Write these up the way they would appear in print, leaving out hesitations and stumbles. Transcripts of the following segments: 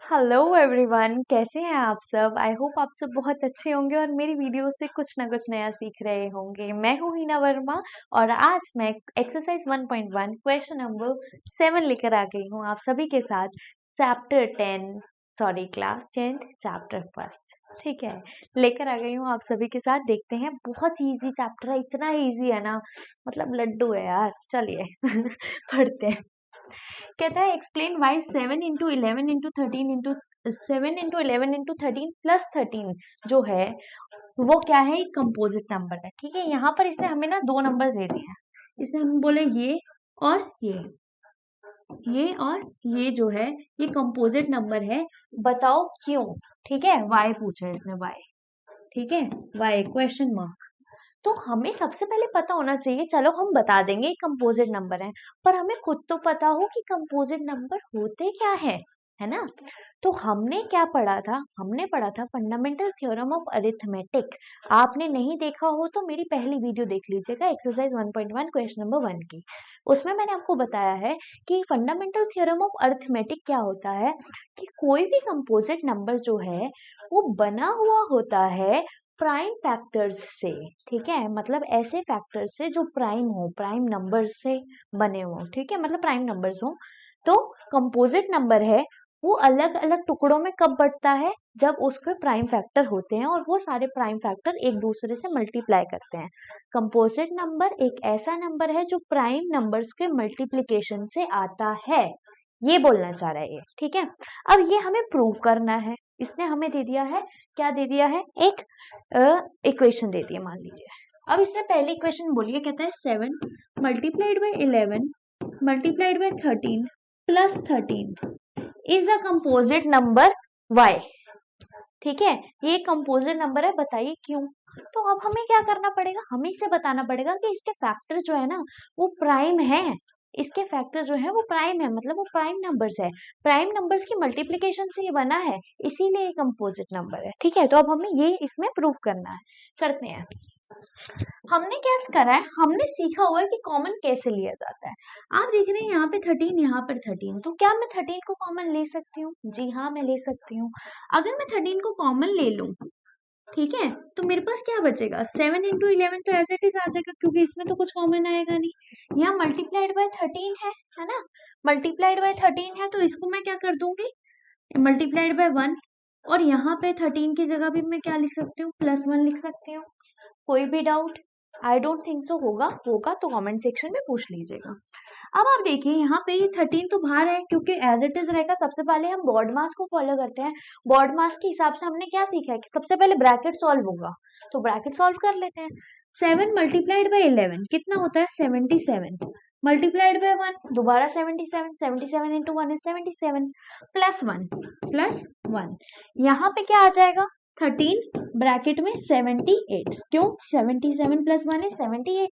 Hello everyone, कैसे हैं आप सब। आई होप आप सब बहुत अच्छे होंगे और मेरी वीडियो से कुछ ना कुछ नया सीख रहे होंगे। मैं हूं हिना वर्मा और आज मैं एक्सरसाइज 1.1 क्वेश्चन नंबर 7 लेकर आ गई हूं आप सभी के साथ। Chapter 10 sorry class 10 chapter first, ठीक है, लेकर आ गई हूँ आप सभी के साथ। देखते हैं, बहुत ही इजी चैप्टर है, इतना इजी है ना, मतलब लड्डू है यार। चलिए पढ़ते हैं। कहता है explain why 7 into 11 into 13 into 7 into 11 into 13 plus 13 जो है वो क्या है, एक कंपोजिट नंबर है। ठीक है, यहाँ पर इसने हमें ना दो नंबर दे दिए हैं। इसने हम बोले ये और ये और ये जो है ये कंपोजिट नंबर है, बताओ क्यों। ठीक है, वाई पूछा है इसने, वाई। ठीक है, वाई क्वेश्चन मार्क। तो हमें सबसे पहले पता होना चाहिए, चलो हम बता देंगे कंपोजिट नंबर है, पर हमें खुद तो पता हो कि कंपोजिट नंबर होते क्या है ना। तो हमने क्या पढ़ा था, हमने पढ़ा था फंडामेंटल थ्योरम ऑफ अरिथमेटिक। आपने नहीं देखा हो तो मेरी पहली वीडियो देख लीजिएगा, एक्सरसाइज 1.1 क्वेश्चन नंबर 1 की। उसमें मैंने आपको बताया है कि फंडामेंटल थ्योरम ऑफ अरिथमेटिक क्या होता है, कि कोई भी कंपोजिट नंबर जो है वो बना हुआ होता है प्राइम फैक्टर्स से। ठीक है, मतलब ऐसे फैक्टर्स से जो प्राइम हो, प्राइम नंबर्स से बने हो। ठीक है, मतलब प्राइम नंबर्स हो। तो कंपोजिट नंबर है वो अलग अलग टुकड़ों में कब बढ़ता है, जब उसके प्राइम फैक्टर होते हैं और वो सारे प्राइम फैक्टर एक दूसरे से मल्टीप्लाई करते हैं। कंपोजिट नंबर एक ऐसा नंबर है जो प्राइम नंबर्स के मल्टीप्लिकेशन से आता है, ये बोलना चाह रहा है ये। ठीक है, अब ये हमें प्रूव करना है। इसने हमें दे दिया है, क्या दे दिया है, एक इक्वेशन दे दी है मान लीजिए। अब इसने पहली इक्वेशन बोली है, कहता है 7 multiplied by 11 multiplied by 13 plus 13 is a composite number y। ठीक है, ये कंपोजिट नंबर है, बताइए क्यों। तो अब हमें क्या करना पड़ेगा, हमें इसे बताना पड़ेगा कि इसके फैक्टर जो है ना वो प्राइम है। इसके फैक्टर जो है वो प्राइम है, मतलब वो प्राइम नंबर्स है। प्राइम नंबर्स की मल्टीप्लिकेशन से ये बना है, इसीलिए ये कंपोजिट नंबर है। ठीक है, तो अब हमें ये इसमें प्रूव करना है, करते हैं। हमने क्या करा है, हमने सीखा हुआ है कि कॉमन कैसे लिया जाता है। आप देख रहे हैं यहाँ पे 13, यहाँ पर 13, तो क्या मैं 13 को कॉमन ले सकती हूँ? जी हाँ, मैं ले सकती हूँ। अगर मैं 13 को कॉमन ले लूं, ठीक है, तो मेरे पास क्या बचेगा, 7 इंटू 11 तो एज इट इज आ जाएगा, क्योंकि इसमें तो कुछ कॉमन आएगा नहीं। यहाँ मल्टीप्लाइड बाय 13 है ना, मल्टीप्लाइड बाय 13 है, तो इसको मैं क्या कर दूंगी, मल्टीप्लाइड बाय 1। और यहाँ पे 13 की जगह भी मैं क्या लिख सकती हूँ, +1 लिख सकती हूँ। कोई भी doubt? I don't think so. होगा तो कमेंट सेक्शन में पूछ लीजिएगा। अब आप देखिए यहाँ पे ये 13 तो बाहर है, क्योंकि एज इट इज रहेगा। सबसे पहले हम बॉड मास को फॉलो करते हैं। बॉड मास के हिसाब से हमने क्या सीखा है कि सबसे पहले ब्रैकेट सॉल्व होगा, तो ब्रैकेट सॉल्व कर लेते हैं। 7 मल्टीप्लाइड बाई 11 कितना होता है, 77 मल्टीप्लाइड बाय 1 दोबारा 77, 77 इंटू 1 इज 77 +1 यहाँ पे क्या आ जाएगा, 13 ब्रैकेट में 78। क्यों, 77 + 1 इज 78।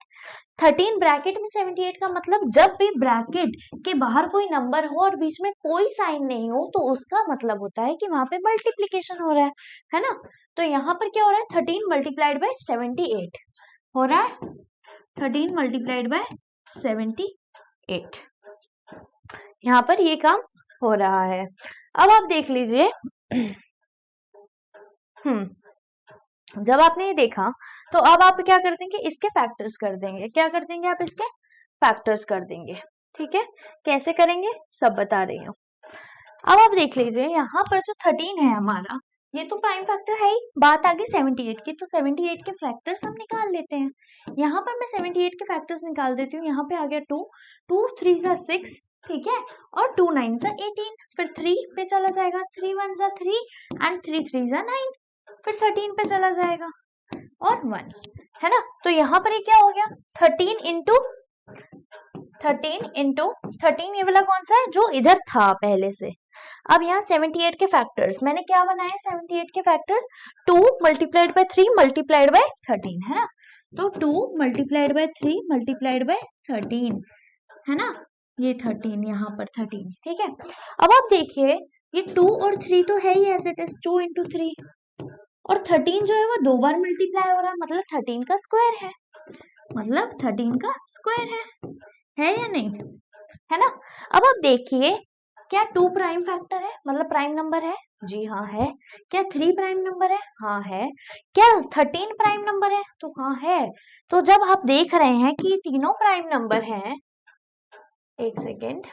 13 ब्रैकेट में 78 का मतलब जब भी ब्रैकेट के बाहर कोई नंबर हो और बीच में कोई साइन नहीं हो तो उसका मतलब होता है कि वहां पे मल्टीप्लीकेशन हो रहा है ना। तो यहाँ पर क्या हो रहा है, 13 मल्टीप्लाइड बाय 78 हो रहा है, 13 मल्टीप्लाइड बाय 78। यहाँ पर ये काम हो रहा है। अब आप देख लीजिए, जब आपने ये देखा तो अब आप क्या कर देंगे, इसके फैक्टर्स कर देंगे। क्या कर देंगे आप, इसके फैक्टर्स कर देंगे। ठीक है, कैसे करेंगे सब बता रही हूँ। अब आप देख लीजिए यहाँ पर जो 13 है हमारा, ये तो प्राइम फैक्टर है ही। बात आ गई 78 की, तो 78 के फैक्टर्स हम निकाल लेते हैं। यहाँ पर मैं 78 के फैक्टर्स निकाल देती हूँ। यहाँ पे आ गया 2, 2 3 जा 6, ठीक है, और 2 9 जा 18, फिर 3 पे चला जाएगा, 3 1 जा 3 एंड 3 3 जा 9, फिर 13 पे चला जाएगा और 1, है ना। तो यहाँ पर ये क्या हो गया, 13 इंटू 13 ये वाला कौन सा है, जो इधर था पहले से। अब यहाँ 78 के फैक्टर्स मैंने क्या बनाए, 78 के factors 2 multiplied by 3 multiplied by 13, है ना। तो 2 मल्टीप्लाइड बाय 3 मल्टीप्लाइड बाय 13, है ना, ये 13 यहाँ पर 13। ठीक है, अब आप देखिए ये 2 और 3 तो है ही एज इट इज, 2 इंटू 3, और 13 जो है वो 2 बार मल्टीप्लाई हो रहा है, मतलब 13 का स्क्वायर है, मतलब 13 का स्क्वायर है या नहीं, है ना। अब आप देखिए क्या 2 प्राइम फैक्टर है, मतलब प्राइम नंबर है? जी हाँ है। क्या 3 प्राइम नंबर है? हाँ है। क्या 13 प्राइम नंबर है? तो हाँ है। तो जब आप देख रहे हैं कि तीनों प्राइम नंबर हैं, एक सेकेंड,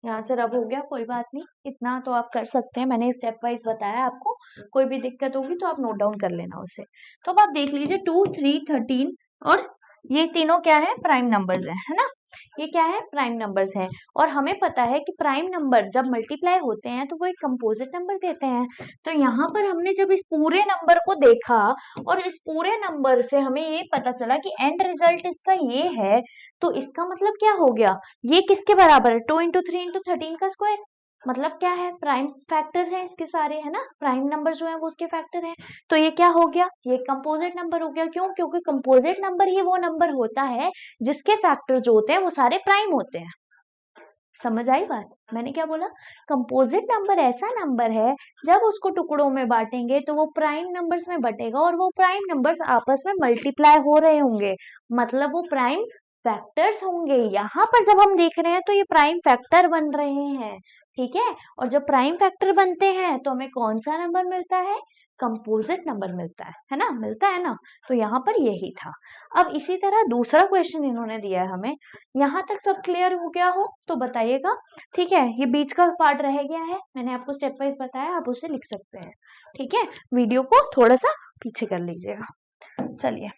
यहाँ से रब हो गया, कोई बात नहीं, इतना तो आप कर सकते हैं, मैंने स्टेप वाइज बताया आपको। कोई भी दिक्कत होगी तो आप नोट डाउन कर लेना उसे। तो अब आप देख लीजिए 2, 3, 13 और ये तीनों क्या है? प्राइम नंबर्स है ना? ये क्या है? प्राइम नंबर्स हैं। और हमें पता है कि प्राइम नंबर जब मल्टीप्लाई होते हैं तो वो एक कंपोजिट नंबर देते हैं। तो यहाँ पर हमने जब इस पूरे नंबर को देखा और इस पूरे नंबर से हमें ये पता चला कि एंड रिजल्ट इसका ये है, तो इसका मतलब क्या हो गया? ये किसके बराबर है? 2 इंटू 3 इंटू 13 का स्क्वायर। मतलब क्या है? प्राइम फैक्टर्स हैं इसके सारे, है ना? प्राइम नंबर जो है वो उसके फैक्टर हैं। तो ये क्या हो गया? ये कंपोजिट नंबर हो गया। क्यों? क्योंकि कंपोजिट नंबर ही वो नंबर होता है जिसके फैक्टर्स जो होते हैं वो सारे प्राइम होते हैं। समझ आई बात? मैंने क्या बोला? कंपोजिट नंबर ऐसा नंबर है जब उसको टुकड़ों में बांटेंगे तो वो प्राइम नंबर्स में बटेगा और वो प्राइम नंबर्स आपस में मल्टीप्लाई हो रहे होंगे, मतलब वो प्राइम फैक्टर्स होंगे। यहाँ पर जब हम देख रहे हैं तो ये प्राइम फैक्टर बन रहे हैं, ठीक है? और जब प्राइम फैक्टर बनते हैं तो हमें कौन सा नंबर मिलता है? कंपोजिट नंबर मिलता है ना? मिलता है ना? तो यहाँ पर यही था। अब इसी तरह दूसरा क्वेश्चन इन्होंने दिया है हमें। यहाँ तक सब क्लियर हो गया हो तो बताइएगा, ठीक है? ये बीच का पार्ट रह गया है, मैंने आपको स्टेप वाइज बताया, आप उसे लिख सकते हैं, ठीक है? वीडियो को थोड़ा सा पीछे कर लीजिएगा। चलिए,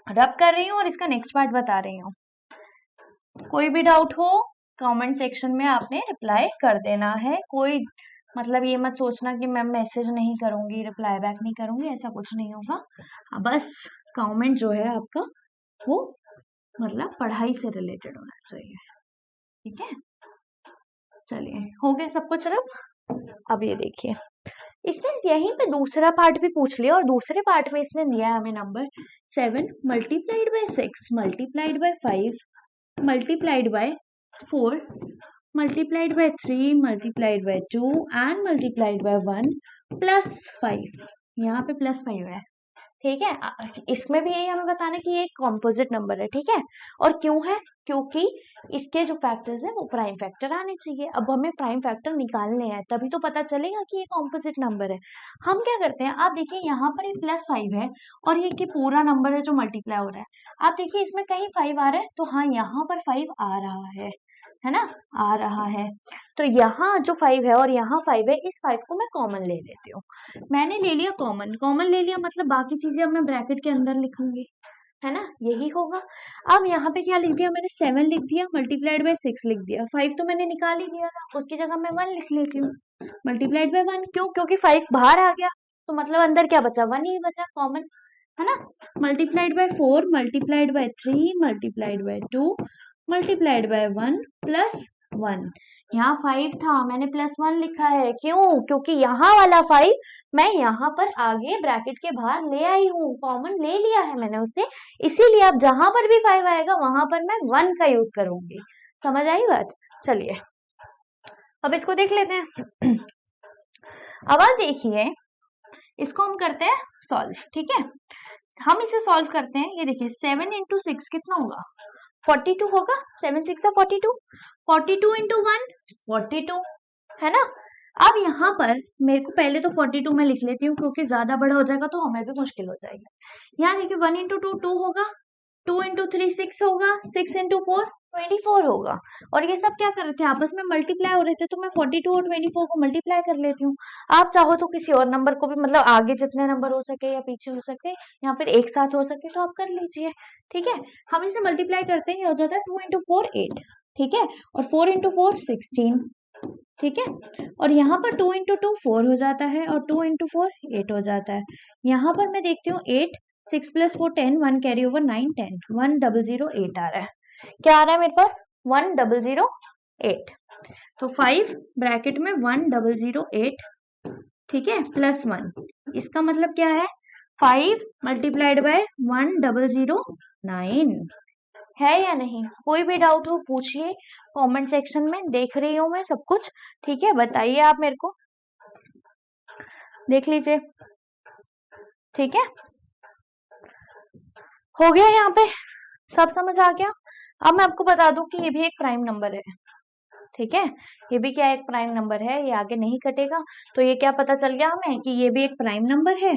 रब कर रही हूँ और इसका नेक्स्ट पार्ट बता रही हूँ। कोई भी डाउट हो कमेंट सेक्शन में आपने रिप्लाई कर देना है। कोई मतलब ये मत सोचना कि मैं मैसेज नहीं करूंगी, रिप्लाई बैक नहीं करूंगी, ऐसा कुछ नहीं होगा। बस कमेंट जो है आपका वो मतलब पढ़ाई से रिलेटेड होना चाहिए, ठीक है? चलिए, हो गया सब कुछ रब। अब ये देखिए, इसने यहीं पे दूसरा पार्ट भी पूछ लिया और दूसरे पार्ट में इसने दिया हमें number 7 multiplied by 6 multiplied by 5 multiplied by 4 multiplied by 3 multiplied by 2 and multiplied by 1 plus 5। यहाँ पे प्लस 5 है, ठीक है? इसमें भी यही हमें बताना है कि ये कॉम्पोजिट नंबर है, ठीक है? और क्यों है? क्योंकि इसके जो फैक्टर्स हैं वो प्राइम फैक्टर आने चाहिए। अब हमें प्राइम फैक्टर निकालने हैं तभी तो पता चलेगा कि ये कॉम्पोजिट नंबर है। हम क्या करते हैं, आप देखिए यहाँ पर ये +5 है और ये कि पूरा नंबर है जो मल्टीप्लाई हो रहा है। आप देखिए इसमें कहीं 5 आ रहा है, तो हाँ यहाँ पर 5 आ रहा है ना? आ रहा है। तो यहाँ जो 5 है और यहाँ 5 है, इस 5 को मैं कॉमन ले लेती हूँ। मैंने ले लिया कॉमन, कॉमन ले लिया मतलब बाकी चीजें अब मैं ब्रैकेट के अंदर लिखूंगी, है ना? यही होगा। अब यहाँ पे क्या लिख दिया मैंने? 7 लिख दिया, मल्टीप्लाइड बाय 6 लिख दिया। 5 तो मैंने निकाल ही दिया था, उसकी जगह मैं 1 लिख लेती हूँ, मल्टीप्लाइड बाय 1। क्यों? क्योंकि 5 बाहर आ गया, तो मतलब अंदर क्या बचा? 1 ही बचा कॉमन, है ना? Multiplied by 4 multiplied by 3 multiplied by 2 multiplied by 1 plus 1। यहाँ 5 था, मैंने +1 लिखा है। क्यों? क्योंकि यहाँ वाला 5 मैं यहाँ पर आगे ब्रैकेट के बाहर ले आई हूँ, कॉमन ले लिया है मैंने उसे, इसीलिए अब जहां पर भी 5 आएगा वहां पर मैं 1 का यूज करूंगी। समझ आई बात? चलिए, अब इसको देख लेते हैं। अब आप देखिए, इसको हम करते हैं सॉल्व, ठीक है? हम इसे सॉल्व करते हैं। ये देखिए 7 इंटू 6 कितना होगा? 42 होगा। 7 6 42, 42 इंटू 1 42, है ना? अब यहाँ पर मेरे को पहले तो 42 में लिख लेती हूँ क्योंकि ज्यादा बड़ा हो जाएगा तो हमें भी मुश्किल हो जाएगा। यहाँ देखिए 1 इंटू 2 2 होगा, 2 इंटू 3 6 होगा, 6 इंटू 4 24 होगा। और ये सब क्या कर रहे थे? आपस में मल्टीप्लाई हो रहे थे, तो मैं 42 और 24 को मल्टीप्लाई कर लेती हूँ। आप चाहो तो किसी और नंबर को भी, मतलब आगे जितने नंबर हो सके या पीछे हो सके या फिर एक साथ हो सके तो आप कर लीजिए, ठीक है? हम इसे मल्टीप्लाई करते हैं, ये हो जाता है 2 इंटू 4 8, ठीक है? और 4 इंटू 4 16, ठीक है? और यहाँ पर 2 इंटू 2 4 हो जाता है और 2 इंटू 4 8 हो जाता है। यहाँ पर मैं देखती हूँ 8, 6 प्लस 4 10, 1 कैरी ओवर 9 10, 1008 आ रहा है। क्या आ रहा है मेरे पास? 1008। तो 5 ब्रैकेट में 1008, ठीक है, प्लस 1। इसका मतलब क्या है? 5 मल्टीप्लाइड बाय 1009 है या नहीं? कोई भी डाउट हो पूछिए कमेंट सेक्शन में, देख रही हूँ मैं सब कुछ, ठीक है? बताइए आप मेरे को, देख लीजिए। ठीक है, हो गया यहाँ पे, सब समझ आ गया। अब मैं आपको बता दूं कि ये भी एक प्राइम नंबर है। ठीक है, ये भी क्या एक प्राइम नंबर है, ये आगे नहीं कटेगा। तो ये क्या पता चल गया हमें कि ये भी एक प्राइम नंबर है।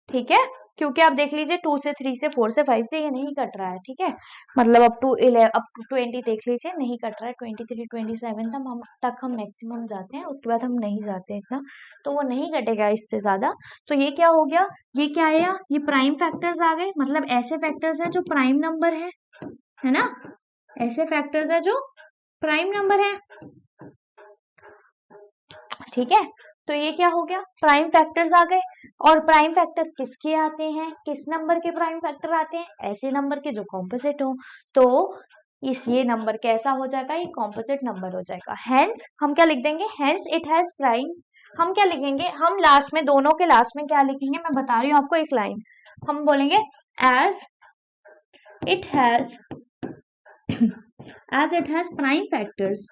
ठीक है, क्योंकि आप देख लीजिए 2 से 3 से 4 से 5 से ये नहीं कट रहा है। ठीक है, मतलब अप टू 20 देख लीजिए नहीं कट रहा है। 23 27 तक हम मैक्सिमम जाते हैं, उसके बाद हम नहीं जाते इतना, तो वो नहीं कटेगा इससे ज्यादा। तो ये क्या हो गया, ये क्या आया, ये प्राइम फैक्टर्स आ गए, मतलब ऐसे फैक्टर्स हैं जो प्राइम नंबर है ना, ऐसे फैक्टर्स है जो प्राइम नंबर है। ठीक है, तो ये क्या हो गया, प्राइम फैक्टर्स आ गए। और प्राइम फैक्टर किसके आते हैं, किस नंबर के प्राइम फैक्टर आते हैं, ऐसे नंबर के जो कॉम्पोजिट हो। तो इस ये नंबर कैसा हो जाएगा, ये कॉम्पोजिट नंबर हो जाएगा। हेंस हम क्या लिख देंगे, हेंस इट हैज प्राइम, हम क्या लिखेंगे, हम लास्ट में दोनों के लास्ट में क्या लिखेंगे, मैं बता रही हूँ आपको एक लाइन, हम बोलेंगे as it has prime factors,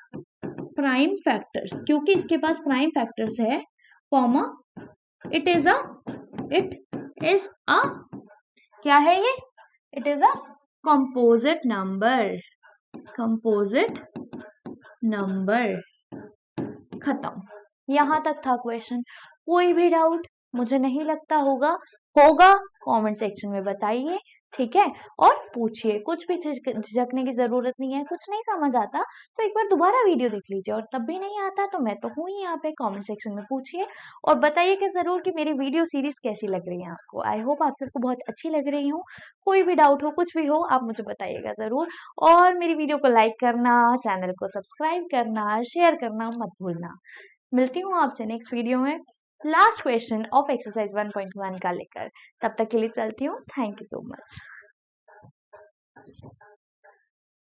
prime factors, क्योंकि इसके पास प्राइम फैक्टर्स है, कॉमा इट इज अ क्या है ये, it is a composite number, composite number. खत्म, यहां तक था क्वेश्चन। कोई भी डाउट, मुझे नहीं लगता होगा कमेंट सेक्शन में बताइए। ठीक है, और पूछिए, कुछ भी झिझकने की जरूरत नहीं है। कुछ नहीं समझ आता तो एक बार दोबारा वीडियो देख लीजिए, और तब भी नहीं आता तो मैं तो हूँ ही यहाँ पे, कमेंट सेक्शन में पूछिए और बताइएगा जरूर कि मेरी वीडियो सीरीज कैसी लग रही है आपको। आई होप आप सबको बहुत अच्छी लग रही हो। कोई भी डाउट हो, कुछ भी हो, आप मुझे बताइएगा जरूर। और मेरी वीडियो को लाइक करना, चैनल को सब्सक्राइब करना, शेयर करना मत भूलना। मिलती हूँ आपसे नेक्स्ट वीडियो में लास्ट क्वेश्चन ऑफ एक्सरसाइज 1.1 का लेकर। तब तक के लिए चलती हूँ, थैंक यू सो मच।